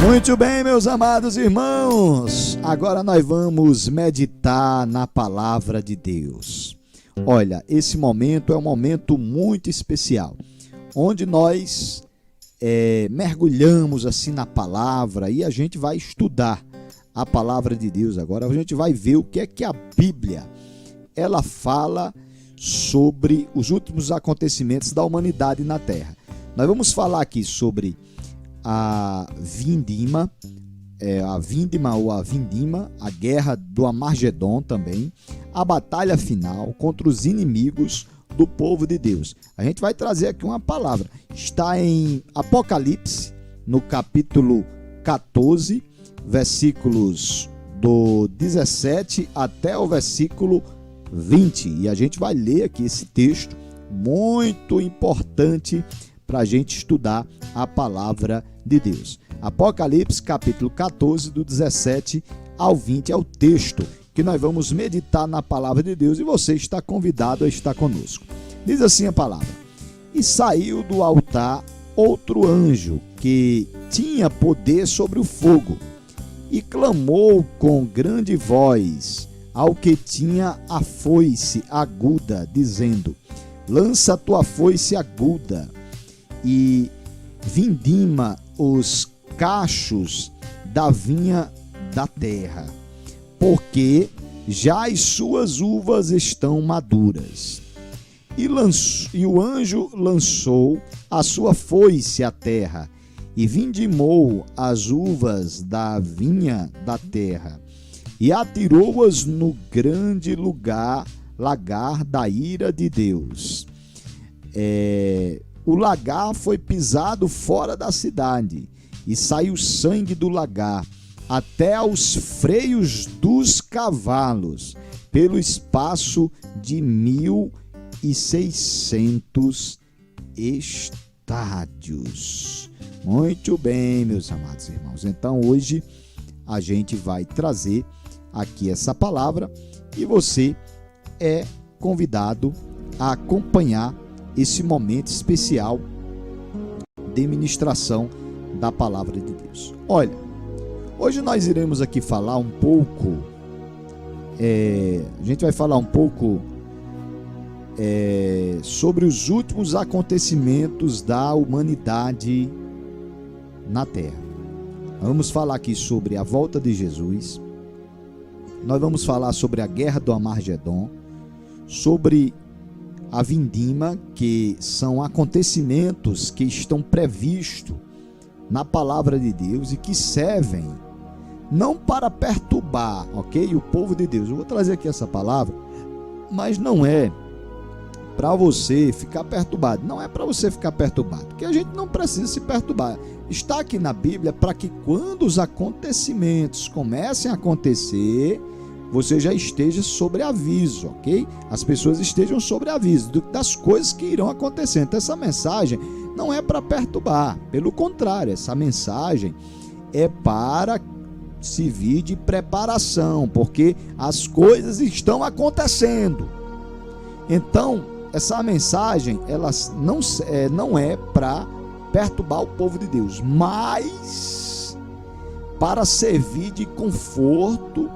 Muito bem, meus amados irmãos, agora nós vamos meditar na palavra de Deus. Olha, esse momento é um momento muito especial, onde nós mergulhamos assim na palavra e a gente vai estudar a palavra de Deus. Agora a gente vai ver o que é que a Bíblia ela fala sobre os últimos acontecimentos da humanidade na Terra. Nós vamos falar aqui sobre a vindima, a guerra do Armagedon também, a batalha final contra os inimigos do povo de Deus. A gente vai trazer aqui uma palavra, está em Apocalipse, no capítulo 14, versículos do 17 até o versículo 20, e a gente vai ler aqui esse texto muito importante para a gente estudar a palavra de Deus. Apocalipse capítulo 14, do 17 ao 20 é o texto que nós vamos meditar na palavra de Deus e você está convidado a estar conosco. Diz assim a palavra: e saiu do altar outro anjo que tinha poder sobre o fogo e clamou com grande voz ao que tinha a foice aguda, dizendo: lança a tua foice aguda e vindima os cachos da vinha da terra, porque já as suas uvas estão maduras. E o anjo lançou a sua foice à terra e vindimou as uvas da vinha da terra e atirou-as no grande lagar da ira de Deus. O lagar foi pisado fora da cidade e saiu sangue do lagar até aos freios dos cavalos, pelo espaço de 1.600 estádios. Muito bem, meus amados irmãos. Então hoje a gente vai trazer aqui essa palavra e você é convidado a acompanhar esse momento especial de ministração da palavra de Deus. Olha, hoje nós iremos aqui falar um pouco, a gente vai falar um pouco sobre os últimos acontecimentos da humanidade na Terra. Vamos falar aqui sobre a volta de Jesus, nós vamos falar sobre a guerra do Armagedon, sobre a vindima, que são acontecimentos que estão previstos na palavra de Deus e que servem não para perturbar, ok? O povo de Deus. Eu vou trazer aqui essa palavra, mas não é para você ficar perturbado. Não é para você ficar perturbado, porque a gente não precisa se perturbar. Está aqui na Bíblia para que quando os acontecimentos comecem a acontecer, você já esteja sobre aviso, ok? As pessoas estejam sobre aviso das coisas que irão acontecer. Então essa mensagem não é para perturbar, pelo contrário, essa mensagem é para servir de preparação, porque as coisas estão acontecendo. Então essa mensagem ela não é para perturbar o povo de Deus, mas para servir de conforto,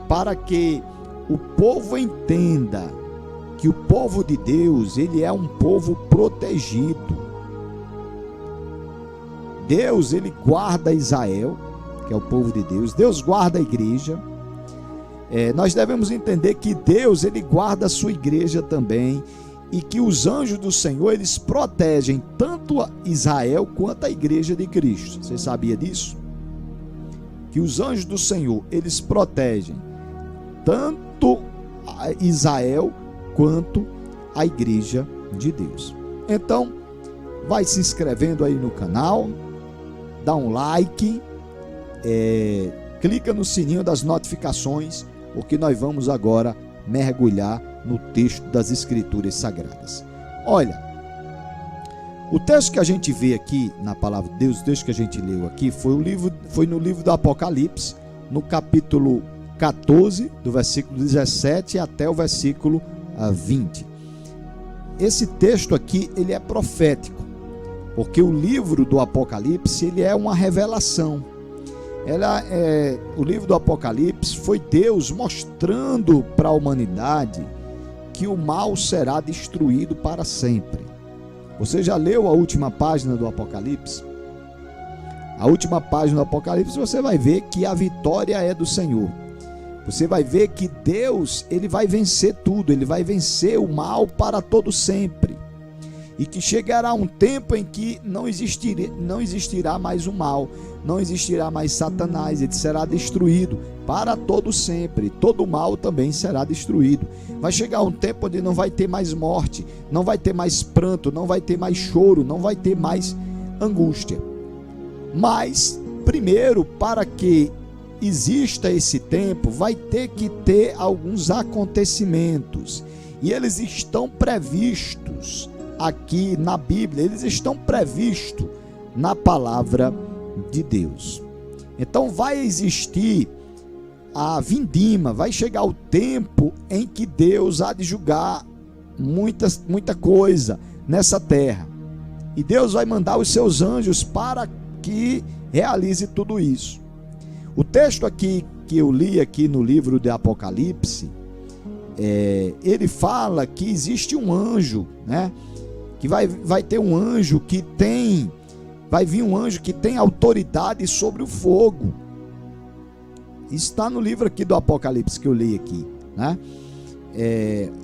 para que o povo entenda que o povo de Deus, ele é um povo protegido. Deus, ele guarda Israel, que é o povo de Deus. Deus guarda a igreja. Nós devemos entender que Deus, ele guarda a sua igreja também, e que os anjos do Senhor, eles protegem tanto Israel quanto a igreja de Cristo. Você sabia disso? Que os anjos do Senhor, eles protegem tanto Israel quanto a igreja de Deus. Então, vai se inscrevendo aí no canal, dá um like, clica no sininho das notificações, porque nós vamos agora mergulhar no texto das Escrituras Sagradas. Olha, o texto que a gente vê aqui na palavra de Deus, o texto que a gente leu aqui, foi no livro do Apocalipse, no capítulo 14, do versículo 17 até o versículo 20. Esse texto aqui, ele é profético, porque o livro do Apocalipse, ele é uma revelação. O livro do Apocalipse foi Deus mostrando para a humanidade que o mal será destruído para sempre. Você já leu a última página do Apocalipse? A última página do Apocalipse você vai ver que a vitória é do Senhor. Você vai ver que Deus, ele vai vencer tudo, ele vai vencer o mal para todo sempre. E que chegará um tempo em que não existirá mais o mal, não existirá mais Satanás, ele será destruído para todo sempre. Todo o mal também será destruído. Vai chegar um tempo onde não vai ter mais morte, não vai ter mais pranto, não vai ter mais choro, não vai ter mais angústia. Mas, primeiro, para que exista esse tempo, vai ter que ter alguns acontecimentos. E eles estão previstos aqui na Bíblia, eles estão previstos na palavra de Deus. Então vai existir a vindima, vai chegar o tempo em que Deus há de julgar muita coisa nessa terra. E Deus vai mandar os seus anjos para que realize tudo isso. O texto aqui que eu li aqui no livro de Apocalipse, ele fala que existe um anjo, né? Que vai ter um anjo que vai vir um anjo que tem autoridade sobre o fogo. Isso está no livro aqui do Apocalipse que eu li aqui, né?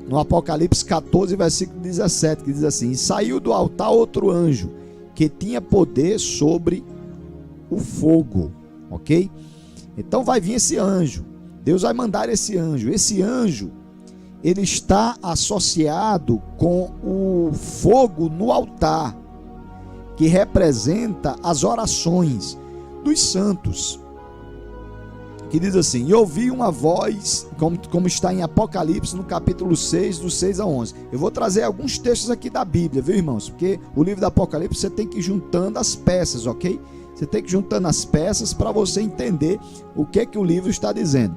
No Apocalipse 14, versículo 17, que diz assim: e saiu do altar outro anjo, que tinha poder sobre o fogo, ok? Então vai vir esse anjo, Deus vai mandar esse anjo, ele está associado com o fogo no altar, que representa as orações dos santos, que diz assim: e ouvi uma voz, como está em Apocalipse, no capítulo 6, do 6 a 11. Eu vou trazer alguns textos aqui da Bíblia, viu, irmãos? Porque o livro do Apocalipse você tem que ir juntando as peças, ok? Você tem que ir juntando as peças para você entender o que o livro está dizendo.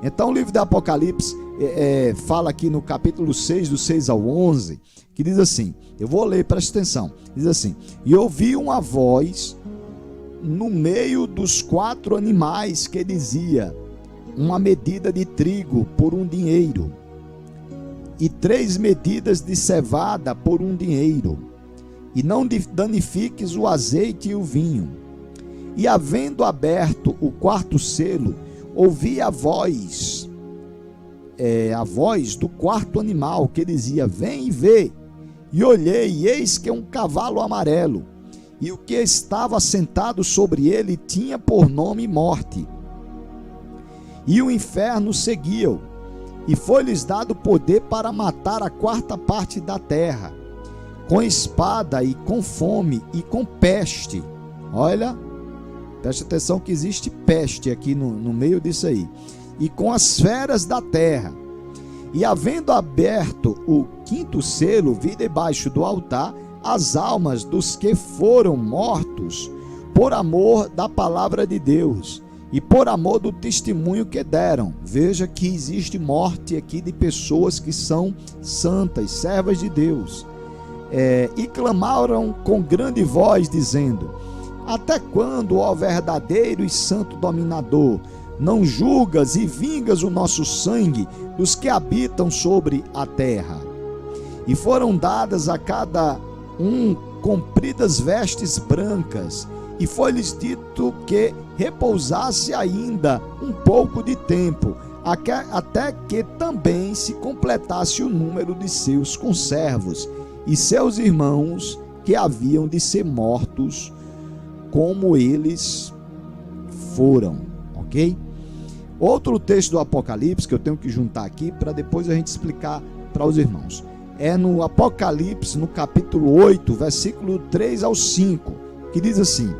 Então o livro do Apocalipse fala aqui no capítulo 6, do 6 ao 11, que diz assim, eu vou ler, presta atenção, diz assim: e ouvi uma voz no meio dos 4 animais que dizia: uma medida de trigo por 1 dinheiro, e 3 medidas de cevada por 1 dinheiro, e não danifiques o azeite e o vinho. E havendo aberto o 4º selo, ouvi a voz do 4º animal, que dizia: vem e vê. E olhei, e eis que um cavalo amarelo, e o que estava sentado sobre ele tinha por nome Morte. E o inferno seguiu, e foi-lhes dado poder para matar a 4ª parte da terra, com espada e com fome e com peste. Olha, preste atenção que existe peste aqui no meio disso aí. E com as feras da terra. E havendo aberto o 5º selo, vi debaixo do altar as almas dos que foram mortos por amor da palavra de Deus e por amor do testemunho que deram. Veja que existe morte aqui de pessoas que são santas, servas de Deus. E clamaram com grande voz, dizendo: até quando, ó verdadeiro e santo dominador, não julgas e vingas o nosso sangue dos que habitam sobre a terra? E foram dadas a cada um compridas vestes brancas, e foi-lhes dito que repousasse ainda um pouco de tempo, até que também se completasse o número de seus conservos e seus irmãos que haviam de ser mortos como eles foram, ok? Outro texto do Apocalipse que eu tenho que juntar aqui para depois a gente explicar para os irmãos. É no Apocalipse, no capítulo 8, versículo 3 ao 5, que diz assim: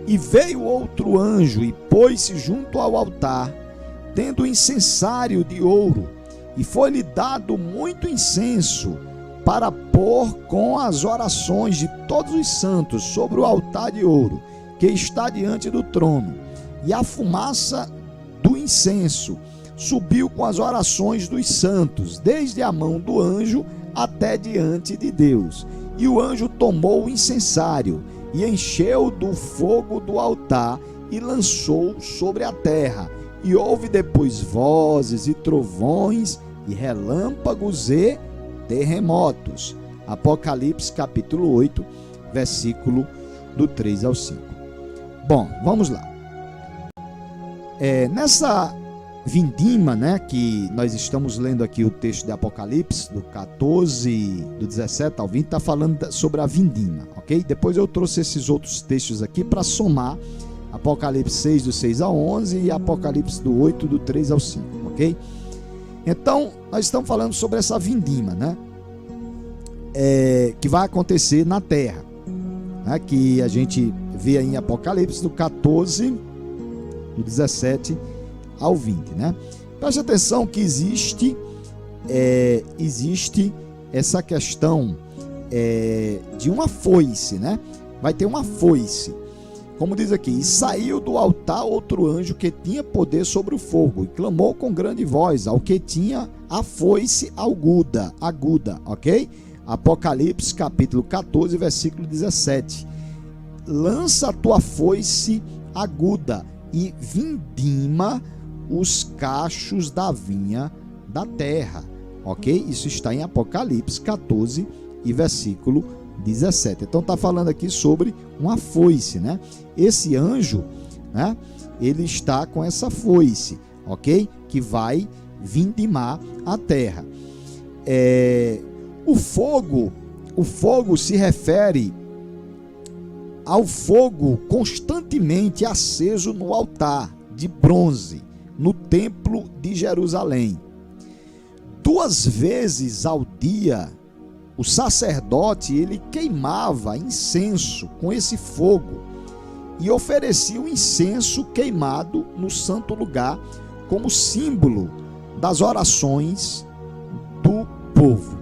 e veio outro anjo e pôs-se junto ao altar, tendo incensário de ouro, e foi-lhe dado muito incenso para pôr com as orações de todos os santos sobre o altar de ouro que está diante do trono. E a fumaça do incenso subiu com as orações dos santos, desde a mão do anjo até diante de Deus. E o anjo tomou o incensário e encheu do fogo do altar e lançou sobre a terra. E houve depois vozes e trovões e relâmpagos e terremotos. Apocalipse capítulo 8, versículo do 3 ao 5. Bom, vamos lá. Nessa vindima, que nós estamos lendo aqui o texto de Apocalipse, do 14, do 17 ao 20, está falando sobre a vindima, ok? Depois eu trouxe esses outros textos aqui para somar Apocalipse 6, do 6 ao 11 e Apocalipse do 8, do 3 ao 5, ok? Então, nós estamos falando sobre essa vindima, que vai acontecer na terra, que a gente vê aí em Apocalipse do 14, do 17 ao 20, Preste atenção que existe essa questão de uma foice, Vai ter uma foice. Como diz aqui, e saiu do altar outro anjo que tinha poder sobre o fogo, e clamou com grande voz ao que tinha a foice aguda, ok? Apocalipse capítulo 14, versículo 17. Lança a tua foice aguda e vindima os cachos da vinha da terra, ok? Isso está em Apocalipse 14 e versículo 17. Então está falando aqui sobre uma foice, Esse anjo, ele está com essa foice, ok? Que vai vindimar a terra. O fogo se refere ao fogo constantemente aceso no altar de bronze, no templo de Jerusalém. 2 vezes ao dia, o sacerdote ele queimava incenso com esse fogo e oferecia o incenso queimado no santo lugar como símbolo das orações do povo.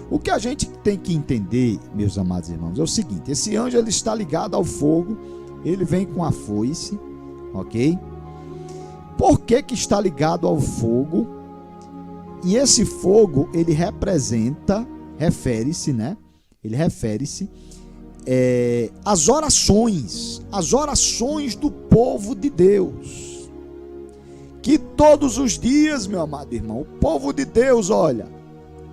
O que a gente tem que entender, meus amados irmãos, é o seguinte: esse anjo ele está ligado ao fogo, ele vem com a foice, ok? Por que está ligado ao fogo? E esse fogo ele refere-se às orações do povo de Deus, que todos os dias, meu amado irmão, o povo de Deus,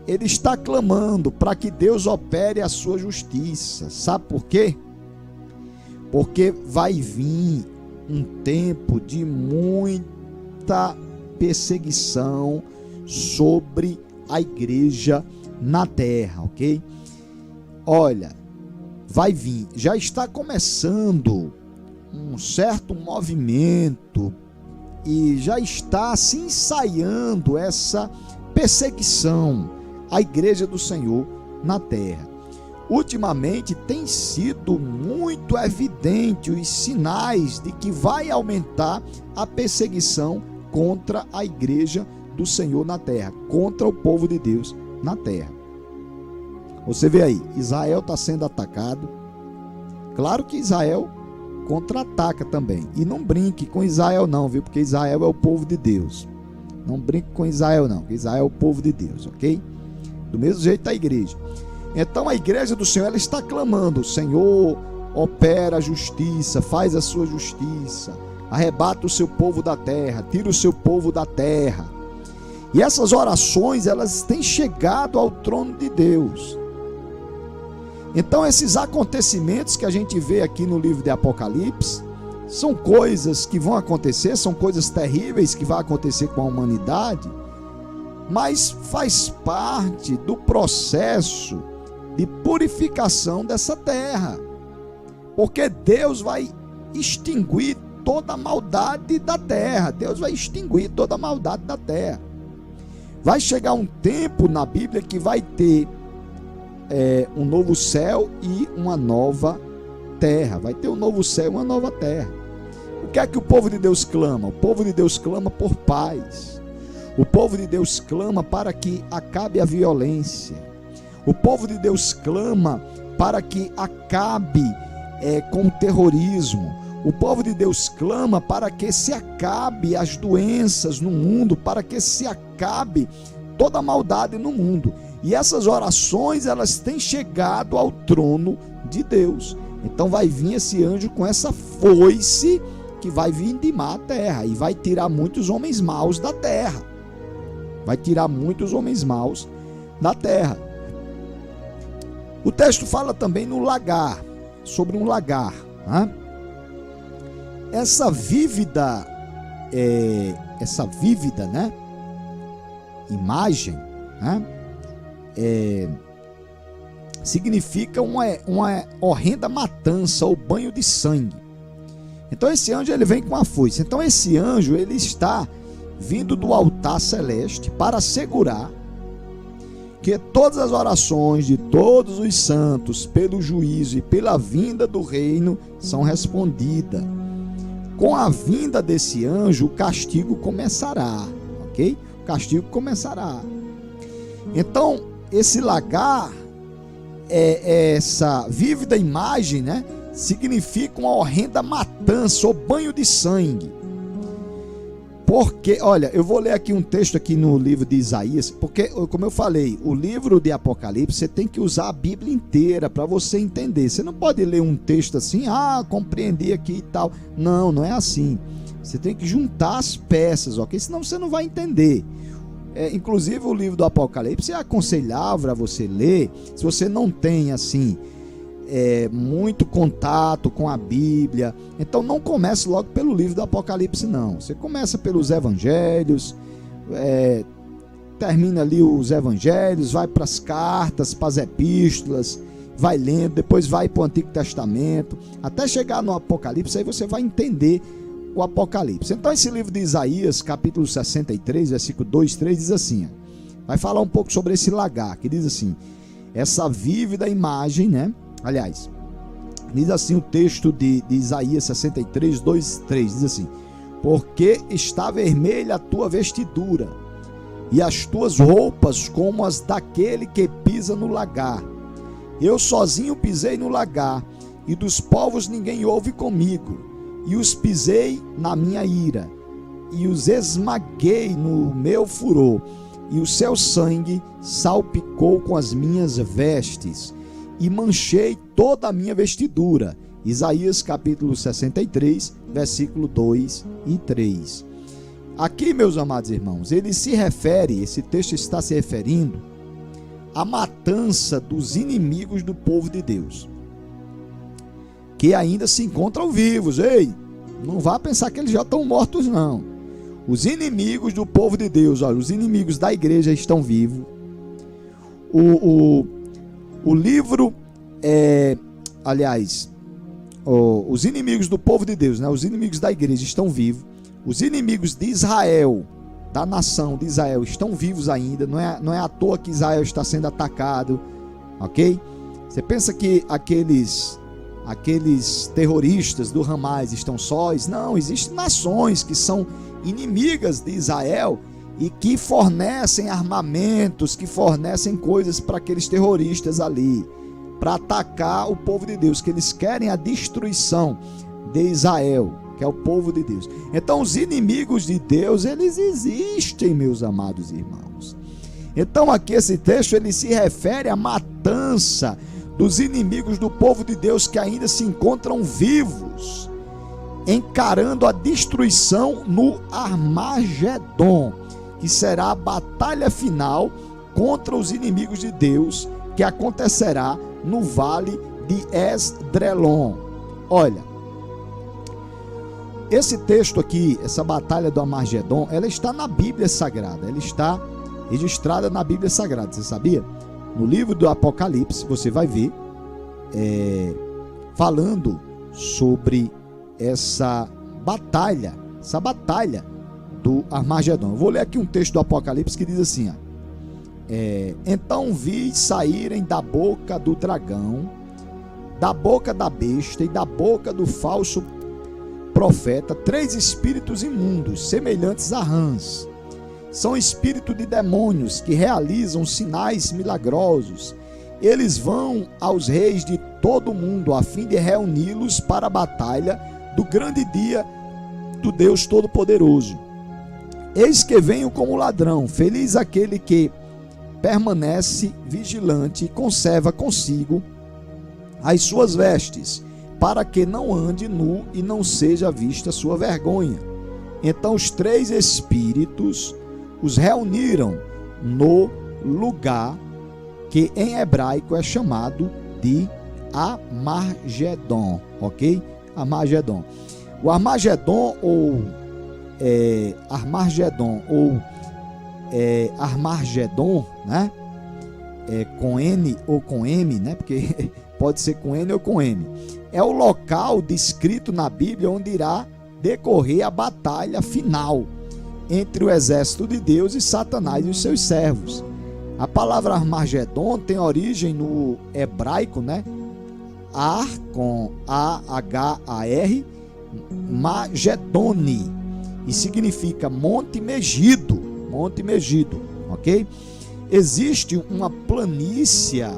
ele está clamando para que Deus opere a sua justiça. Sabe por quê? Porque vai vir um tempo de muita perseguição sobre a igreja na terra, ok? Vai vir, já está começando um certo movimento e já está se ensaiando essa perseguição à igreja do Senhor na terra. Ultimamente tem sido muito evidente os sinais de que vai aumentar a perseguição contra a igreja do Senhor na terra, contra o povo de Deus na terra. Você vê aí, Israel está sendo atacado. Claro que Israel contra-ataca também. E não brinque com Israel não, viu? Porque Israel é o povo de Deus. Não brinque com Israel não, porque Israel é o povo de Deus, ok? Do mesmo jeito a igreja. Então a igreja do Senhor, ela está clamando: Senhor, opera a justiça, faz a sua justiça, arrebata o seu povo da terra, tira o seu povo da terra. E essas orações, elas têm chegado ao trono de Deus. Então esses acontecimentos que a gente vê aqui no livro de Apocalipse são coisas que vão acontecer, são coisas terríveis que vão acontecer com a humanidade, mas faz parte do processo de purificação dessa terra, porque Deus vai extinguir toda a maldade da terra. Deus vai extinguir toda a maldade da terra. Vai chegar um tempo na Bíblia que vai ter um novo céu e uma nova terra. Vai ter um novo céu e uma nova terra. O que é que o povo de Deus clama? O povo de Deus clama por paz. O povo de Deus clama para que acabe a violência. O povo de Deus clama para que acabe com o terrorismo. O povo de Deus clama para que se acabe as doenças no mundo, para que se acabe toda a maldade no mundo. E essas orações, elas têm chegado ao trono de Deus. Então vai vir esse anjo com essa foice, que vai vindimar a terra e vai tirar muitos homens maus da terra. Vai tirar muitos homens maus da terra. O texto fala também no lagar, sobre um lagar. Né? Essa vívida, né, imagem, né, significa uma horrenda matança ou banho de sangue. Então esse anjo ele vem com a foice. Então esse anjo ele está vindo do altar celeste para assegurar que todas as orações de todos os santos pelo juízo e pela vinda do reino são respondidas. Com a vinda desse anjo, o castigo começará, ok? O castigo começará. Então, esse lagar, essa vívida imagem, né? Significa uma horrenda matança ou banho de sangue. Porque, olha, eu vou ler aqui um texto aqui no livro de Isaías, porque, como eu falei, o livro de Apocalipse, você tem que usar a Bíblia inteira para você entender. Você não pode ler um texto assim, compreendi aqui e tal. Não, não é assim. Você tem que juntar as peças, ok? Senão você não vai entender. Inclusive, o livro do Apocalipse é aconselhável a você ler, se você não tem, assim, muito contato com a Bíblia. Então não comece logo pelo livro do Apocalipse, não. Você começa pelos evangelhos, termina ali os evangelhos, vai para as cartas, para as epístolas, vai lendo, depois vai para o Antigo Testamento, até chegar no Apocalipse. Aí você vai entender o Apocalipse. Então esse livro de Isaías, capítulo 63, versículo 2, 3, diz assim, vai falar um pouco sobre esse lagar, que diz assim, essa vívida imagem, né? Aliás, diz assim o texto de Isaías 63, 2, 3, diz assim, porque está vermelha a tua vestidura, e as tuas roupas como as daquele que pisa no lagar. Eu sozinho pisei no lagar, e dos povos ninguém houve comigo, e os pisei na minha ira, e os esmaguei no meu furor, e o seu sangue salpicou com as minhas vestes, e manchei toda a minha vestidura. Isaías capítulo 63, versículo 2 e 3. Aqui, meus amados irmãos, ele se refere, esse texto está se referindo à matança dos inimigos do povo de Deus, que ainda se encontram vivos. Ei, não vá pensar que eles já estão mortos, não. Os inimigos do povo de Deus, olha, os inimigos da igreja estão vivos. O livro, os inimigos do povo de Deus, né? Os inimigos da igreja estão vivos. Os inimigos de Israel, da nação de Israel, estão vivos ainda. Não é à toa que Israel está sendo atacado, ok? Você pensa que aqueles terroristas do Hamas estão sós? Não, existem nações que são inimigas de Israel e que fornecem armamentos, que fornecem coisas para aqueles terroristas ali, para atacar o povo de Deus, que eles querem a destruição de Israel, que é o povo de Deus. Então os inimigos de Deus, eles existem, meus amados irmãos. Então aqui esse texto, ele se refere à matança dos inimigos do povo de Deus que ainda se encontram vivos, encarando a destruição no Armagedon, que será a batalha final contra os inimigos de Deus, que acontecerá no vale de Esdrelon. Olha, esse texto aqui, essa batalha do Armagedon, ela está na Bíblia Sagrada, ela está registrada na Bíblia Sagrada, você sabia? No livro do Apocalipse, você vai ver falando sobre essa batalha do Armagedon. Eu vou ler aqui um texto do Apocalipse que diz assim, então vi saírem da boca do dragão, da boca da besta e da boca do falso profeta 3 espíritos imundos, semelhantes a rãs. São espíritos de demônios que realizam sinais milagrosos. Eles vão aos reis de todo o mundo a fim de reuni-los para a batalha do grande dia do Deus Todo-Poderoso. Eis que venho como ladrão, feliz aquele que permanece vigilante e conserva consigo as suas vestes, para que não ande nu e não seja vista sua vergonha. Então os 3 espíritos os reuniram no lugar que em hebraico é chamado de Armagedon, ok? Armagedon. O Armagedon Armagedon, né? Com N ou com M, né? Porque pode ser com N ou com M. É o local descrito na Bíblia onde irá decorrer a batalha final entre o exército de Deus e Satanás e os seus servos. A palavra Armagedon tem origem no hebraico, né? Ar com A-H-A-R, Magedone, e significa Monte Megido, ok? Existe uma planície a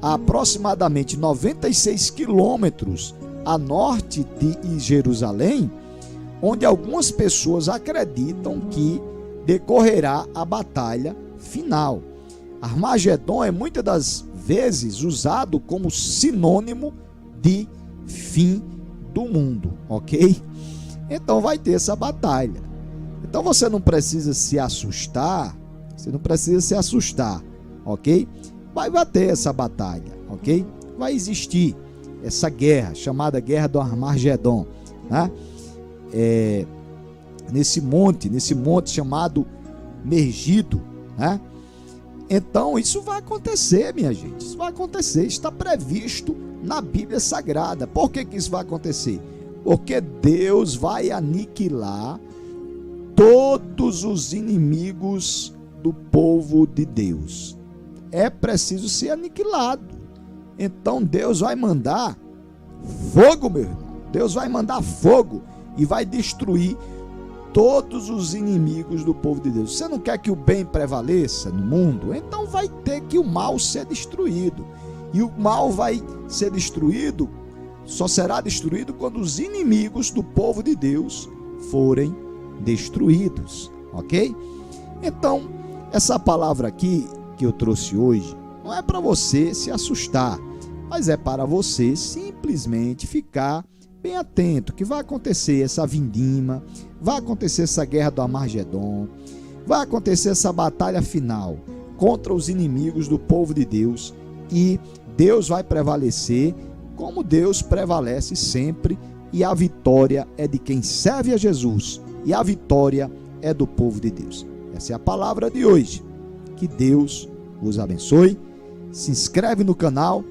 aproximadamente 96 quilômetros a norte de Jerusalém, onde algumas pessoas acreditam que decorrerá a batalha final. Armagedon é muitas das vezes usado como sinônimo de fim do mundo, ok? Então vai ter essa batalha. Então você não precisa se assustar, ok? Vai bater essa batalha, ok? Vai existir essa guerra, chamada Guerra do Armagedon, né? Nesse monte chamado Megido, né? Então isso vai acontecer, minha gente, isso vai acontecer, está previsto na Bíblia Sagrada. Por que isso vai acontecer? Porque Deus vai aniquilar todos os inimigos do povo de Deus. É preciso ser aniquilado. Então Deus vai mandar fogo, meu irmão. Deus vai mandar fogo e vai destruir todos os inimigos do povo de Deus. Você não quer que o bem prevaleça no mundo? Então vai ter que o mal ser destruído. E o mal vai ser destruído, só será destruído quando os inimigos do povo de Deus forem destruídos, ok? Então, essa palavra aqui que eu trouxe hoje não é para você se assustar, mas é para você simplesmente ficar bem atento que vai acontecer essa vindima, vai acontecer essa guerra do Armagedon, vai acontecer essa batalha final contra os inimigos do povo de Deus, e Deus vai prevalecer como Deus prevalece sempre, e a vitória é de quem serve a Jesus, e a vitória é do povo de Deus. Essa é a palavra de hoje. Que Deus vos abençoe. Se inscreve no canal,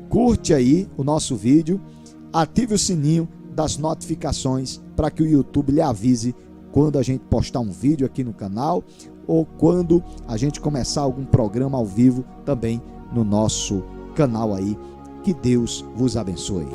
curte aí o nosso vídeo, ative o sininho das notificações para que o YouTube lhe avise quando a gente postar um vídeo aqui no canal ou quando a gente começar algum programa ao vivo também no nosso canal aí. Que Deus vos abençoe.